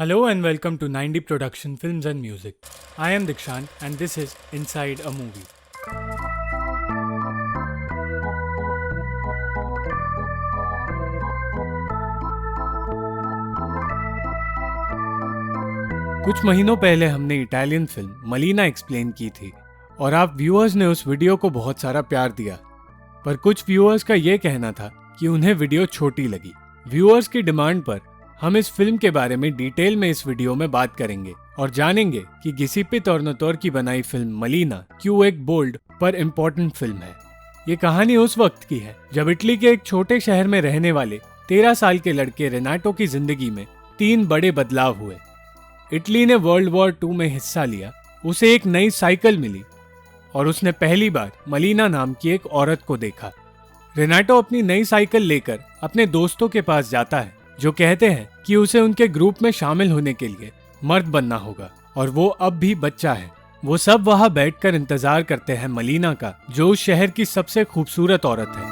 Hello and welcome to 90 Production Films and Music. I am Dikshant and this is Inside a Movie. कुछ महीनों पहले हमने Italian film मलीना explain की थी और आप व्यूअर्स ने उस वीडियो को बहुत सारा प्यार दिया। पर कुछ व्यूअर्स का ये कहना था कि उन्हें वीडियो छोटी लगी। व्यूअर्स की डिमांड पर हम इस फिल्म के बारे में डिटेल में इस वीडियो में बात करेंगे और जानेंगे कि गिसिप्पे टोर्नाटोरे की बनाई फिल्म मलीना क्यों एक बोल्ड पर इम्पोर्टेंट फिल्म है। ये कहानी उस वक्त की है जब इटली के एक छोटे शहर में रहने वाले 13 साल के लड़के रेनाटो की जिंदगी में 3 बड़े बदलाव हुए। इटली ने वर्ल्ड वॉर 2 में हिस्सा लिया, उसे एक नई साइकिल मिली और उसने पहली बार मलीना नाम की एक औरत को देखा। रेनाटो अपनी नई साइकिल लेकर अपने दोस्तों के पास जाता है जो कहते हैं कि उसे उनके ग्रुप में शामिल होने के लिए मर्द बनना होगा और वो अब भी बच्चा है। वो सब वहां बैठकर इंतजार करते हैं मलीना का, जो उस शहर की सबसे खूबसूरत औरत है।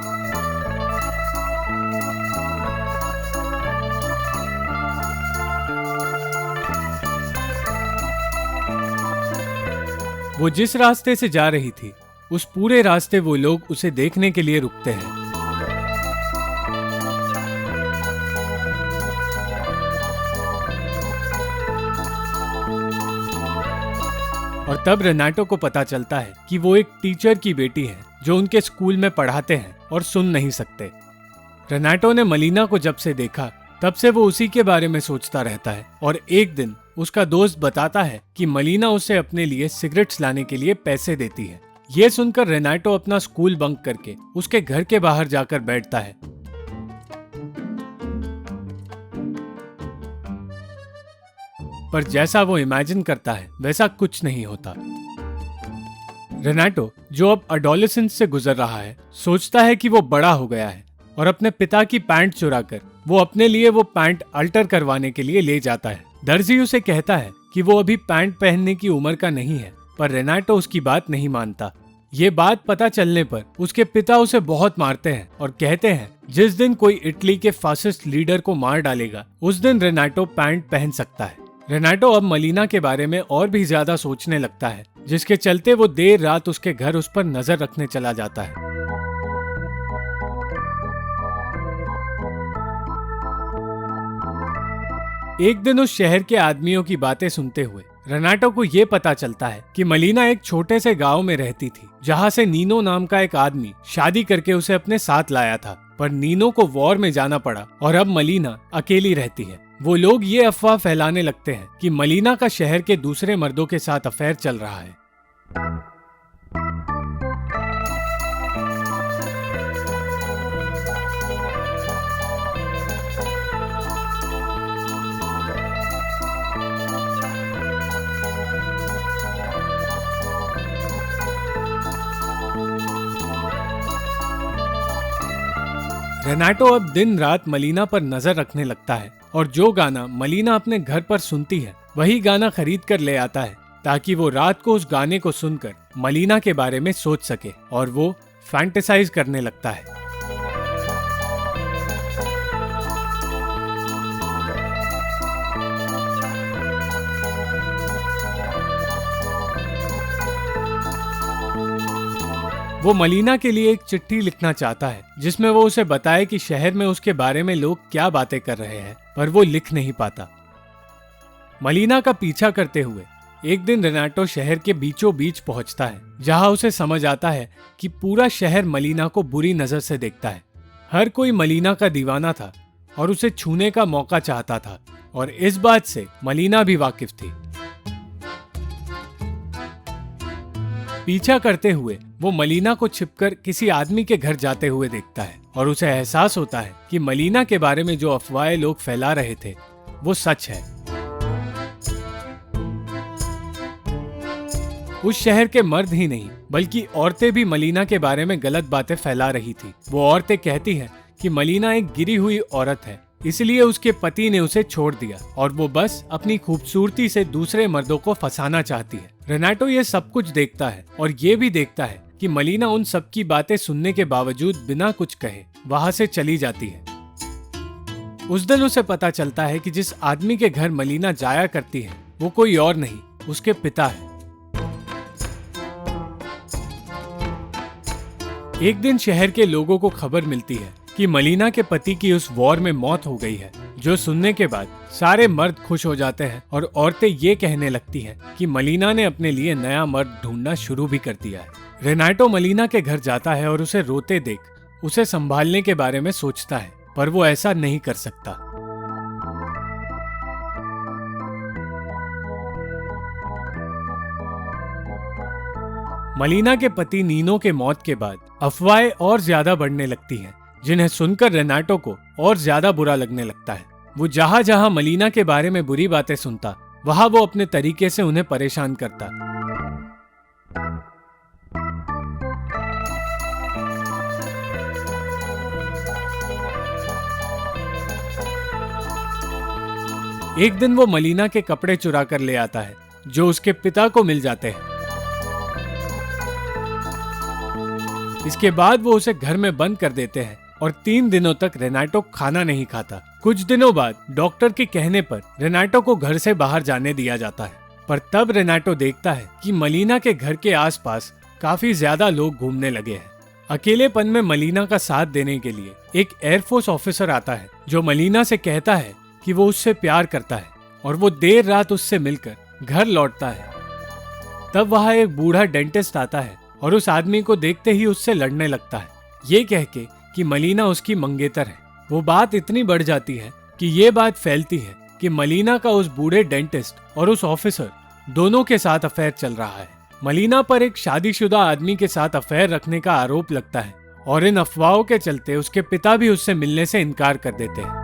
वो जिस रास्ते से जा रही थी उस पूरे रास्ते वो लोग उसे देखने के लिए रुकते हैं। और तब रेनाटो को पता चलता है कि वो एक टीचर की बेटी है जो उनके स्कूल में पढ़ाते हैं और सुन नहीं सकते। रेनाटो ने मलीना को जब से देखा तब से वो उसी के बारे में सोचता रहता है और एक दिन उसका दोस्त बताता है कि मलीना उसे अपने लिए सिगरेट्स लाने के लिए पैसे देती है। ये सुनकर रेनाटो अपना स्कूल बंक करके उसके घर के बाहर जाकर बैठता है। पर जैसा वो इमेजिन करता है वैसा कुछ नहीं होता। रेनाटो, जो अब एडोलेसेंस से गुजर रहा है, सोचता है कि वो बड़ा हो गया है और अपने पिता की पैंट चुराकर वो अपने लिए वो पैंट अल्टर करवाने के लिए ले जाता है। दर्जी उसे कहता है कि वो अभी पैंट पहनने की उम्र का नहीं है, पर रेनाटो उसकी बात नहीं मानता। ये बात पता चलने पर उसके पिता उसे बहुत मारते हैं और कहते हैं जिस दिन कोई इटली के फासिस्ट लीडर को मार डालेगा उस दिन रेनाटो पैंट पहन सकता है। रेनाटो अब मलीना के बारे में और भी ज्यादा सोचने लगता है, जिसके चलते वो देर रात उसके घर उस पर नजर रखने चला जाता है। एक दिन उस शहर के आदमियों की बातें सुनते हुए रेनाटो को ये पता चलता है कि मलीना एक छोटे से गांव में रहती थी, जहां से नीनो नाम का एक आदमी शादी करके उसे अपने साथ लाया था। पर नीनो को वॉर में जाना पड़ा और अब मलीना अकेली रहती है। वो लोग ये अफवाह फैलाने लगते हैं कि मलीना का शहर के दूसरे मर्दों के साथ अफेयर चल रहा है। रेनाटो अब दिन रात मलीना पर नजर रखने लगता है और जो गाना मलीना अपने घर पर सुनती है वही गाना खरीद कर ले आता है ताकि वो रात को उस गाने को सुनकर मलीना के बारे में सोच सके और वो फैंटेसाइज करने लगता है। वो मलीना के लिए एक चिट्ठी लिखना चाहता है जिसमें वो उसे बताए कि शहर में उसके बारे में लोग क्या बातें कर रहे हैं, पर वो लिख नहीं पाता। मलीना का पीछा करते हुए एक दिन रेनाटो शहर के बीचों बीच पहुंचता है, जहां उसे समझ आता है कि पूरा शहर मलीना को बुरी नजर से देखता है। हर कोई मलीना का दीवाना था और उसे छूने का मौका चाहता था और इस बात से मलीना भी वाकिफ थी। पीछा करते हुए वो मलीना को छिपकर किसी आदमी के घर जाते हुए देखता है और उसे एहसास होता है कि मलीना के बारे में जो अफवाहें लोग फैला रहे थे वो सच है। उस शहर के मर्द ही नहीं बल्कि औरतें भी मलीना के बारे में गलत बातें फैला रही थी। वो औरतें कहती हैं कि मलीना एक गिरी हुई औरत है, इसलिए उसके पति ने उसे छोड़ दिया और वो बस अपनी खूबसूरती से दूसरे मर्दों को फंसाना चाहती है। रेनाटो ये सब कुछ देखता है और ये भी देखता है कि मलीना उन सब की बातें सुनने के बावजूद बिना कुछ कहे वहां से चली जाती है। उस दिन उसे पता चलता है कि जिस आदमी के घर मलीना जाया करती है वो कोई और नहीं, उसके पिता है। एक दिन शहर के लोगों को खबर मिलती है कि मलीना के पति की उस वॉर में मौत हो गई है, जो सुनने के बाद सारे मर्द खुश हो जाते हैं और औरतें ये कहने लगती हैं कि मलीना ने अपने लिए नया मर्द ढूंढना शुरू भी कर दिया है। रेनाटो मलीना के घर जाता है और उसे रोते देख उसे संभालने के बारे में सोचता है, पर वो ऐसा नहीं कर सकता। मलीना के पति नीनो के मौत के बाद अफवाहें और ज्यादा बढ़ने लगती हैं, जिन्हें सुनकर रेनाटो को और ज्यादा बुरा लगने लगता है। वो जहां जहां मलीना के बारे में बुरी बातें सुनता, वहां वो अपने तरीके से उन्हें परेशान करता। एक दिन वो मलीना के कपड़े चुरा कर ले आता है, जो उसके पिता को मिल जाते हैं। इसके बाद वो उसे घर में बंद कर देते हैं और 3 दिनों तक रेनाटो खाना नहीं खाता। कुछ दिनों बाद डॉक्टर के कहने पर रेनाटो को घर से बाहर जाने दिया जाता है, पर तब रेनाटो देखता है कि मलीना के घर के आसपास काफी ज्यादा लोग घूमने लगे हैं। अकेलेपन में मलीना का साथ देने के लिए एक एयरफोर्स ऑफिसर आता है, जो मलीना से कहता है कि वो उससे प्यार करता है, और वो देर रात उससे मिलकर घर लौटता है। तब वहाँ एक बूढ़ा डेंटिस्ट आता है और उस आदमी को देखते ही उससे लड़ने लगता है, ये कह के कि मलीना उसकी मंगेतर है। वो बात इतनी बढ़ जाती है कि ये बात फैलती है कि मलीना का उस बूढ़े डेंटिस्ट और उस ऑफिसर दोनों के साथ अफेयर चल रहा है। मलीना पर एक शादीशुदा आदमी के साथ अफेयर रखने का आरोप लगता है, और इन अफवाहों के चलते उसके पिता भी उससे मिलने से इनकार कर देते हैं।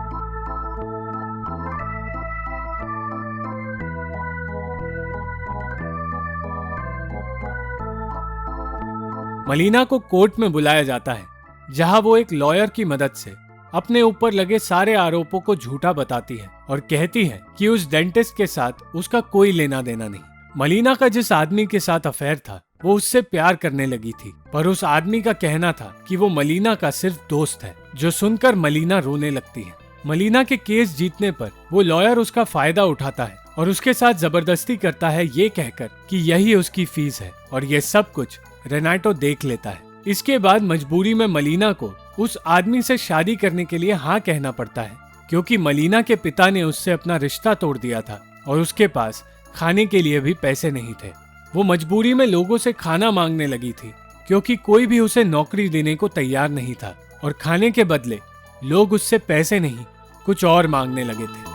मलीना को कोर्ट में बुलाया जाता है, जहां वो एक लॉयर की मदद से अपने ऊपर लगे सारे आरोपों को झूठा बताती है और कहती है कि उस डेंटिस्ट के साथ उसका कोई लेना देना नहीं। मलीना का जिस आदमी के साथ अफेयर था वो उससे प्यार करने लगी थी, पर उस आदमी का कहना था कि वो मलीना का सिर्फ दोस्त है, जो सुनकर मलीना रोने लगती है। मलीना के केस जीतने पर वो लॉयर उसका फायदा उठाता है और उसके साथ जबरदस्ती करता है, ये कहकर कि यही उसकी फीस है, और ये सब कुछ रेनाटो देख लेता है। इसके बाद मजबूरी में मलीना को उस आदमी से शादी करने के लिए हाँ कहना पड़ता है, क्योंकि मलीना के पिता ने उससे अपना रिश्ता तोड़ दिया था और उसके पास खाने के लिए भी पैसे नहीं थे। वो मजबूरी में लोगों से खाना मांगने लगी थी, क्योंकि कोई भी उसे नौकरी देने को तैयार नहीं था, और खाने के बदले लोग उससे पैसे नहीं कुछ और मांगने लगे थे।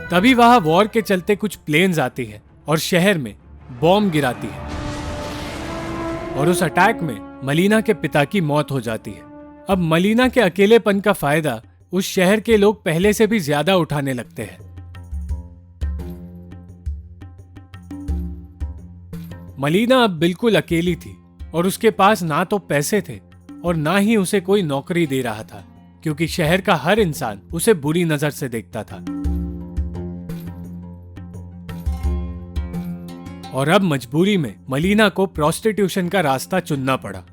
तभी वहां वॉर के चलते कुछ प्लेन्स आती है और शहर में बॉम्ब गिराती है, और उस अटैक में मलीना के पिता की मौत हो जाती है। अब मलीना के अकेलेपन का फायदा उस शहर के लोग पहले से भी ज्यादा उठाने लगते हैं। मलीना अब बिल्कुल अकेली थी, और उसके पास ना तो पैसे थे और ना ही उसे कोई नौकरी दे रहा था, क्योंकि शहर का हर इंसान उसे बुरी नजर से देखता था। और अब मजबूरी में मलीना को प्रोस्टिट्यूशन का रास्ता चुनना पड़ा।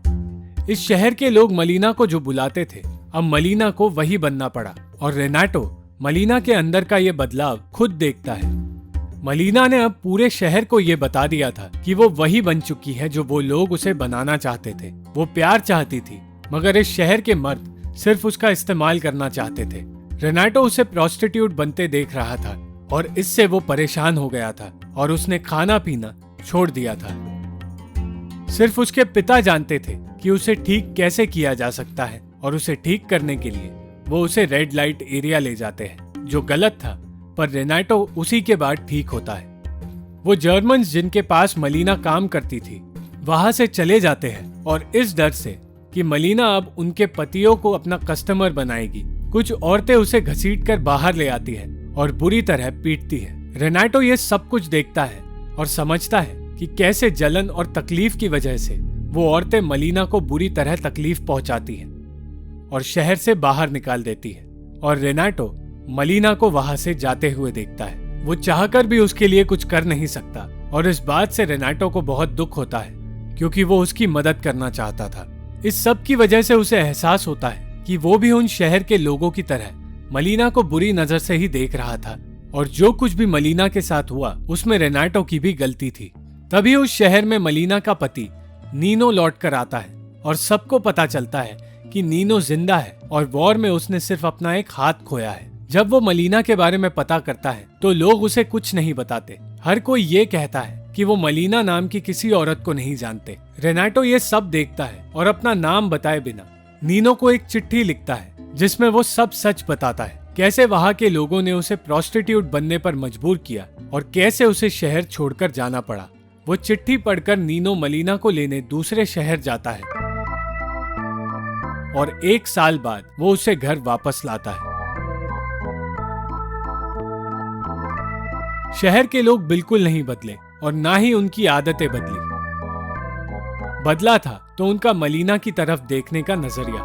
इस शहर के लोग मलीना को जो बुलाते थे, अब मलीना को वही बनना पड़ा, और रेनाटो मलीना के अंदर का ये बदलाव खुद देखता है। मलीना ने अब पूरे शहर को ये बता दिया था कि वो वही बन चुकी है जो वो लोग उसे बनाना चाहते थे। वो प्यार चाहती थी, मगर इस शहर के मर्द सिर्फ उसका इस्तेमाल करना चाहते थे। रेनाटो उसे प्रोस्टिट्यूट बनते देख रहा था, और इससे वो परेशान हो गया था और उसने खाना पीना छोड़ दिया था। सिर्फ उसके पिता जानते थे कि उसे ठीक कैसे किया जा सकता है, और उसे ठीक करने के लिए वो उसे रेड लाइट एरिया ले जाते हैं, जो गलत था, पर रेनाटो उसी के बाद ठीक होता है। वो जर्मन्स जिनके पास मलीना काम करती थी वहां से चले जाते हैं, और इस डर से कि मलीना अब उनके पतियों को अपना कस्टमर बनाएगी, कुछ औरतें उसे घसीटकर बाहर ले आती हैं और बुरी तरह पीटती है। रेनाटो ये सब कुछ देखता है और समझता है कि कैसे जलन और तकलीफ की वजह से वो औरतें मलीना को बुरी तरह तकलीफ पहुंचाती हैं और शहर से बाहर निकाल देती है। और रेनाटो मलीना को वहां से जाते हुए देखता है। वो चाहकर भी उसके लिए कुछ कर नहीं सकता, और इस बात से रेनाटो को बहुत दुख होता है, क्योंकि वो उसकी मदद करना चाहता था। इस सब की वजह से उसे एहसास होता है कि वो भी उन शहर के लोगों की तरह मलीना को बुरी नजर से ही देख रहा था और जो कुछ भी मलीना के साथ हुआ उसमें रेनाटो की भी गलती थी। तभी उस शहर में मलीना का पति नीनो लौट कर आता है और सबको पता चलता है कि नीनो जिंदा है और वॉर में उसने सिर्फ अपना एक हाथ खोया है। जब वो मलीना के बारे में पता करता है तो लोग उसे कुछ नहीं बताते। हर कोई ये कहता है कि वो मलीना नाम की किसी औरत को नहीं जानते। रेनाटो ये सब देखता है और अपना नाम बताए बिना नीनो को एक चिट्ठी लिखता है जिसमें वो सब सच बताता है, कैसे वहाँ के लोगों ने उसे प्रोस्टिट्यूट बनने पर मजबूर किया और कैसे उसे शहर छोड़कर जाना पड़ा। वो चिट्ठी पढ़कर नीनो मलीना को लेने दूसरे शहर जाता है और 1 साल बाद वो उसे घर वापस लाता है। शहर के लोग बिल्कुल नहीं बदले और ना ही उनकी आदतें बदली। बदला था तो उनका मलीना की तरफ देखने का नजरिया।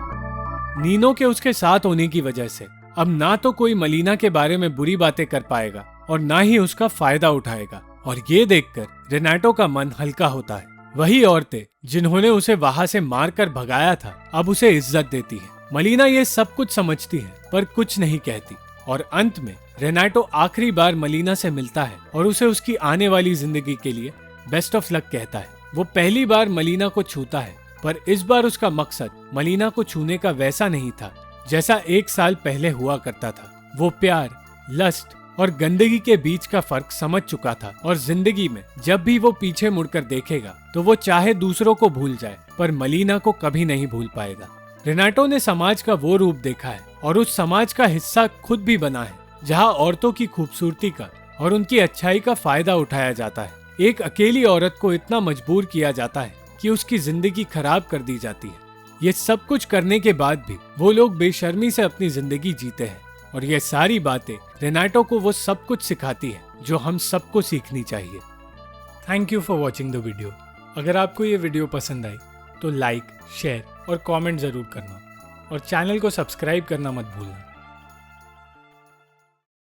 नीनो के उसके साथ होने की वजह से अब ना तो कोई मलीना के बारे में बुरी बातें कर पाएगा और ना ही उसका फायदा उठाएगा। और ये देखकर रेनाटो का मन हल्का होता है। वही औरतें जिन्होंने उसे वहां से मारकर भगाया था अब उसे इज्जत देती है। मलीना ये सब कुछ समझती है पर कुछ नहीं कहती और अंत में रेनाटो आखिरी बार मलीना से मिलता है और उसे उसकी आने वाली जिंदगी के लिए बेस्ट ऑफ लक कहता है। वो पहली बार मलीना को छूता है पर इस बार उसका मकसद मलीना को छूने का वैसा नहीं था जैसा 1 साल पहले हुआ करता था। वो प्यार, लस्ट और गंदगी के बीच का फर्क समझ चुका था और जिंदगी में जब भी वो पीछे मुड़कर देखेगा तो वो चाहे दूसरों को भूल जाए पर मलीना को कभी नहीं भूल पाएगा। रेनाटो ने समाज का वो रूप देखा है और उस समाज का हिस्सा खुद भी बना है जहाँ औरतों की खूबसूरती का और उनकी अच्छाई का फायदा उठाया जाता है। एक अकेली औरत को इतना मजबूर किया जाता है कि उसकी जिंदगी खराब कर दी जाती है। ये सब कुछ करने के बाद भी वो लोग बेशर्मी से अपनी जिंदगी जीते हैं और ये सारी बातें रेनाटो को वो सब कुछ सिखाती है जो हम सबको सीखनी चाहिए। Thank you for watching the video. अगर आपको ये वीडियो पसंद आई तो लाइक, शेयर और कमेंट जरूर करना और चैनल को सब्सक्राइब करना मत भूलना।